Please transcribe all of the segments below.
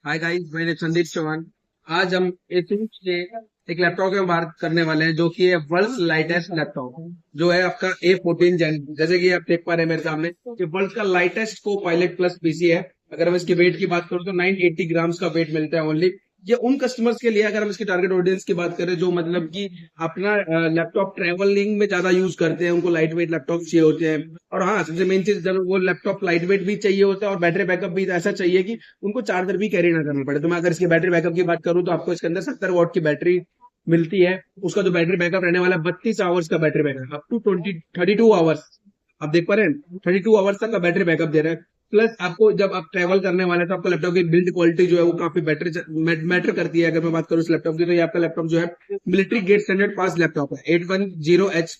Hi guys, मैं संदीप चौहान। आज हम एसूस के एक लैपटॉप के बात करने वाले हैं जो कि है वर्ल्ड लाइटेस्ट लैपटॉप, जो है आपका A14 जेन। जैसे कि आप देख पा रहे हैं मेरे सामने, ये वर्ल्ड का लाइटेस्ट को पायलट प्लस पीसी है। अगर हम इसके वेट की बात करूं तो 980 ग्राम्स का वेट मिलता है ओनली। ये उन कस्टमर्स के लिए, अगर हम इसकी टारगेट ऑडियंस की बात करें, जो मतलब कि अपना लैपटॉप ट्रेवलिंग में ज्यादा यूज करते हैं, उनको लाइट वेट लैपटॉप चाहिए होते हैं। और हाँ, सबसे मेन चीज, जब वो लैपटॉप लाइट वेट भी चाहिए होता है और बैटरी बैकअप भी ऐसा चाहिए कि उनको चार्जर भी कैरी ना करना पड़े। तो मैं अगर इसकी बैटरी बैकअप की बात करूं तो आपको इसके अंदर 70 वॉट की बैटरी मिलती है। उसका जो बैटरी बैकअप रहने वाला है 32 आवर्स का battery backup, up to 32 hours. आप देख पा रहे हैं, 32 आवर्स तक का बैटरी बैकअप दे रहा है। प्लस आपको जब आप ट्रेवल करने वाले हैं तो आपको लैपटॉप की बिल्ड क्वालिटी जो है वो काफी बेटर मैटर करती है। अगर मैं बात करूं इस लैपटॉप की, तो ये आपका लैपटॉप जो है military grade standard pass laptop है। 810H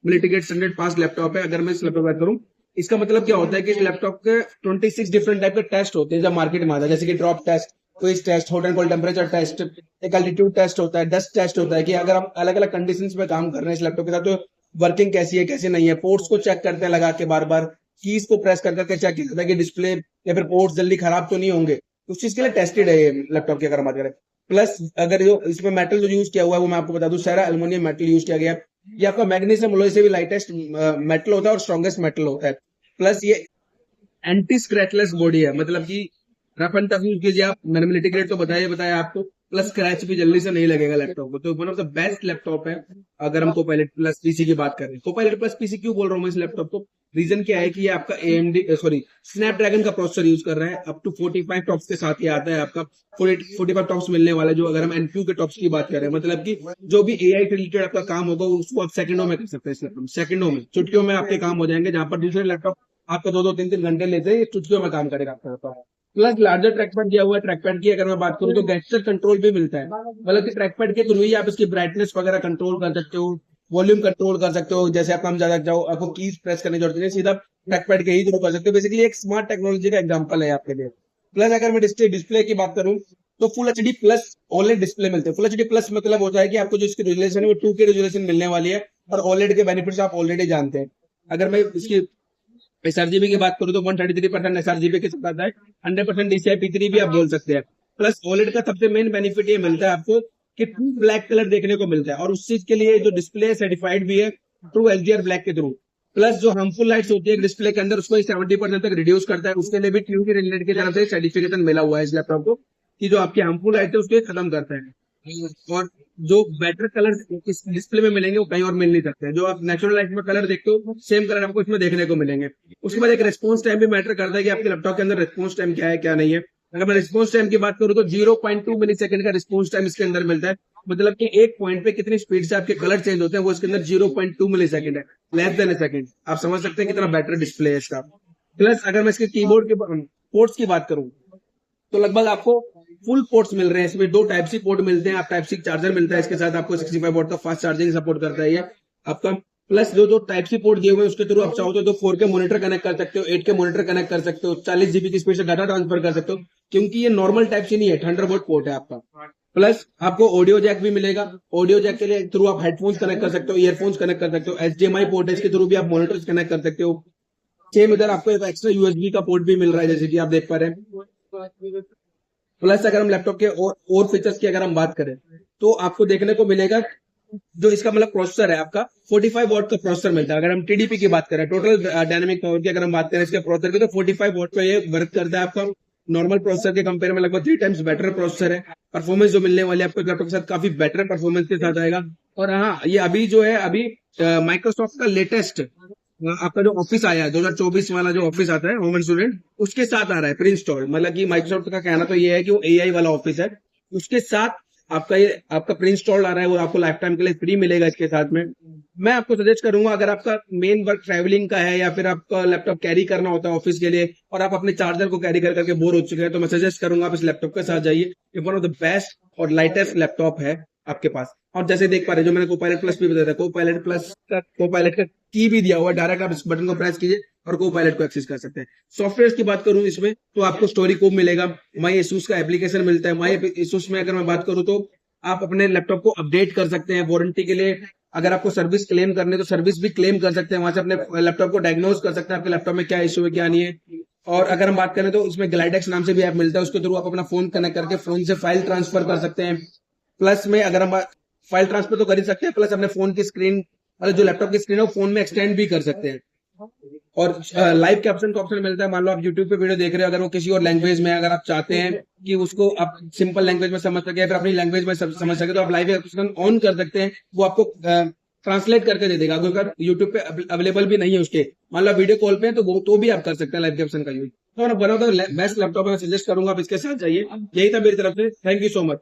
military grade standard pass laptop है। अगर मैं इस लैपटॉप की बात करूं, इसका मतलब क्या होता है कि इस लैपटॉप के 26 डिफरेंट टाइप के टेस्ट होते हैं जब मार्केट में आता है। जैसे कि drop test, quiz test, hot and cold temperature test, एक एल्टीट्यूड टेस्ट होता है, डस्ट टेस्ट होता है कि अगर हम अलग अलग कंडीशंस में काम कर रहे हैं इस लैपटॉप के साथ तो वर्किंग कैसी है कैसी नहीं है। पोर्ट्स को चेक करते हैं लगा के बार बार, कीज को प्रेस कर करके चेक किया जाता है कि डिस्प्ले या फिर पोर्ट्स जल्दी खराब तो नहीं होंगे। उस चीज के लिए टेस्टेड है ये लैपटॉप की, अगर हम बात करें। प्लस अगर जो इसमें मेटल जो यूज किया हुआ है वो मैं आपको बता दूं, सारा एल्युमिनियम मेटल यूज किया गया है। ये आपका मैग्नीशियम एलॉय से भी लाइटेस्ट मेटल होता है और स्ट्रॉन्गेस्ट मेटल होता है। प्लस ये एंटी स्क्रैचलेस बॉडी है, मतलब कि रफ एंड टफ यूज कीजिए आप। मैंने मिलिट्री ग्रेड तो बताया आपको, प्लस स्क्रैच भी जल्दी से नहीं लगेगा लैपटॉप को। तो one of the best laptop है अगर हम कोपायलट प्लस पीसी की बात करें। कोपायलट प्लस पीसी क्यों बोल रहा हूँ मैं इस लैपटॉप को? रीजन क्या है कि ये आपका AMD सॉरी स्नैपड्रैगन का प्रोसेसर यूज कर रहा है। अप टू 45 टॉप्स के साथ ये आता है आपका। 45 टॉप्स मिलने वाला है, जो अगर हम NPU के टॉप्स की बात करें, मतलब कि जो भी AI से रिलेटेड आपका काम होगा उसको आप सेकंडों में कर सकते हैं इस लैपटॉप में। सेकंडों में, चुटकियों में आपके काम हो जाएंगे, जहां पर दूसरे लैपटॉप आपका 2-2 3-3 घंटे लेते हैं, ये चुटकियों में काम करेगा आपका। प्लस लार्जर ट्रैकपैड दिया हुआ है। ट्रैकपैड की अगर मैं बात करूं तो गेस्चर कंट्रोल भी मिलता है, मतलब कि ट्रैकपैड के थ्रू ही आप इसकी ब्राइटनेस वगैरह कंट्रोल कर सकते हो, वॉल्यूम कंट्रोल कर सकते हो। जैसे आप कम ज्यादा जाओ, आपको कीज प्रेस करने की जरूरत नहीं है, सीधा ट्रैकपैड के ही थ्रू कर सकते हो। बेसिकली एक स्मार्ट टेक्नोलॉजी का एग्जांपल है आपके लिए। प्लस अगर मैं डिस्प्ले की बात करूं तो full HD plus OLED display मिलते हैं। फुल एचडी प्लस मतलब होता है कि आपको जो इसकी रेजोल्यूशन है वो 2K रेजोल्यूशन मिलने वाली है, और ओलेड के बेनिफिट्स आप ऑलरेडी जानते हैं। अगर मैं इसकी SRGB की बात करूं तो 133% SRGB के साथ आता है। 100% DCI P3 भी आप बोल सकते हैं। प्लस OLED का सबसे मेन बेनिफिट ये मिलता है आपको कि ट्रू ब्लैक कलर देखने को मिलता है, और उस चीज के लिए जो डिस्प्ले सर्टिफाइड भी है ट्रू HDR ब्लैक के थ्रू। प्लस जो हार्मफुल लाइट्स होती है डिस्प्ले के अंदर, उसको 70% तक रिड्यूस करता है। उसके लिए भी ट्रू की रिलेटेड की तरफ से सर्टिफिकेशन मिला हुआ है इस लैपटॉप को, कि जो आपकी हार्मफुल लाइट है उसको खत्म करता है। और जो बेटर कलर इस डिस्प्ले में मिलेंगे वो कहीं और मिल नहीं सकते। जो आप नेचुरल लाइट में कलर देखते हो सेम कलर आपको इसमें देखने को मिलेंगे। उसके बाद एक रेस्पॉन्स टाइम भी मैटर करता है कि आपके लैपटॉप के अंदर रेस्पॉन्स टाइम क्या है क्या नहीं है। अगर मैं रेस्पॉन्स टाइम की बात करूं तो 0.2 मिली सेकंड का रिस्पॉन्स टाइम इसके अंदर मिलता है। मतलब कि एक पॉइंट पे कितनी स्पीड से आपके कलर चेंज होते हैं वो इसके अंदर 0.2 मिली सेकंड है, लेस देन ए सेकंड। आप समझ सकते हैं कितना बेटर डिस्प्ले है इसका। प्लस अगर मैं इसके कीबोर्ड के पोर्ट्स की बात करूं तो लगभग आपको फुल पोर्ट्स मिल रहे हैं इसमें। 2 टाइप सी पोर्ट मिलते हैं, आप टाइप सी चार्जर मिलता है इसके साथ आपको। 65 वॉट का फास्ट चार्जिंग सपोर्ट करता है ये आपका। प्लस जो टाइप सी पोर्ट दिए हुए हैं उसके थ्रू आप चाहो तो 4K मॉनिटर कनेक्ट कर सकते हो, 8K मॉनिटर कनेक्ट कर सकते हो, 40 GB की स्पीड से डाटा ट्रांसफर कर सकते हो, क्योंकि ये नॉर्मल टाइप सी नहीं है, थंडरबोल्ट पोर्ट है आपका। प्लस आपको ऑडियो जैक भी मिलेगा। ऑडियो जैक के लिए थ्रू आप हेडफोन्स कनेक्ट कर सकते हो, ईयरफोन्स कनेक्ट कर सकते हो। HDMI पोर्ट है, इसके थ्रू भी आप मॉनिटर्स कनेक्ट कर सकते हो। सेम इधर आपको एक एक्स्ट्रा USB का पोर्ट भी मिल रहा है, जैसे कि आप देख पा रहे हैं। प्लस अगर हम लैपटॉप के और फीचर्स की अगर हम बात करें तो आपको देखने को मिलेगा जो इसका मतलब प्रोसेसर है आपका 45 वॉट का प्रोसेसर मिलता है। अगर हम TDP की बात करें, टोटल डायनेमिक पावर की अगर हम बात करें इसके प्रोसेसर की, तो 45 वॉट पे ये वर्क करता है आपका। नॉर्मल प्रोसेसर के कंपेयर में लगभग 3 टाइम्स बेटर प्रोसेसर है। परफॉर्मेंस जो मिलने वाली है आपको लैपटॉप के साथ काफी बेटर परफॉर्मेंस के साथ आएगा। और हाँ, ये अभी जो है अभी माइक्रोसॉफ्ट का लेटेस्ट आपका जो ऑफिस आया है 2024 वाला, जो ऑफिस आता है होम स्टूडेंट, उसके साथ आ रहा है प्री इंस्टॉल। मतलब कि माइक्रोसॉफ्ट का कहना तो ये है कि वो AI वाला ऑफिस है, उसके साथ आपका प्री इंस्टॉल आ रहा है, वो आपको लाइफ टाइम के लिए फ्री मिलेगा इसके साथ में। मैं आपको सजेस्ट करूंगा, अगर आपका मेन वर्क ट्रैवलिंग का है या फिर आपका लैपटॉप कैरी करना होता है ऑफिस के लिए और आप अपने चार्जर को कैरी कर करके बोर हो चुके हैं, तो मैं सजेस्ट करूंगा आप इस लैपटॉप के साथ जाइए। ये वन ऑफ द बेस्ट और लाइटेस्ट लैपटॉप है आपके पास। और जैसे देख पा रहे, जो मैंने कोपायलट प्लस भी बताया था, कोपायलट का की भी दिया हुआ है। डायरेक्ट आप इस बटन को प्रेस कीजिए और कोपायलट को एक्सेस कर सकते हैं। सॉफ्टवेयर की बात करूं इसमें तो आपको स्टोरी कोड मिलेगा, माई एसूस का एप्लीकेशन मिलता है। माई एसूस में अगर मैं बात करूं तो आप अपने लैपटॉप को अपडेट कर सकते हैं वारंटी के लिए। अगर आपको सर्विस क्लेम करनी है तो सर्विस भी क्लेम कर सकते हैं, वहां से अपने लैपटॉप को डायग्नोज कर सकते हैं आपके लैपटॉप में क्या इश्यू है क्या नहीं है। और अगर हम बात करें तो उसमें ग्लाइडेक्स नाम से भी ऐप मिलता है, उसके थ्रू आप अपना फोन कनेक्ट करके फोन से फाइल ट्रांसफर कर सकते हैं। प्लस में अगर हम फाइल ट्रांसफर तो कर ही सकते हैं, प्लस अपने फोन की स्क्रीन, मतलब जो लैपटॉप की स्क्रीन है वो फोन में एक्सटेंड भी कर सकते हैं। और लाइव कैप्शन का ऑप्शन मिलता है। मान लो आप यूट्यूब पे वीडियो देख रहे हो, अगर वो किसी और लैंग्वेज में, अगर आप चाहते हैं कि उसको आप सिंपल लैंग्वेज में समझ सके या फिर अपनी लैंग्वेज में समझ सके, तो आप लाइव कैप्शन ऑन कर सकते हैं, वो आपको ट्रांसलेट करके दे देगा। अगर यूट्यूब पे अवेलेबल भी नहीं है उसके, मान लो वीडियो कॉल पे है, तो वो तो भी आप कर सकते हैं लाइव कैप्शन का यूज। तो मैं बना तो बेस्ट लैपटॉप में सजेस्ट करूंगा, आप इसके साथ जाइए। यही था मेरी तरफ से, थैंक यू सो मच।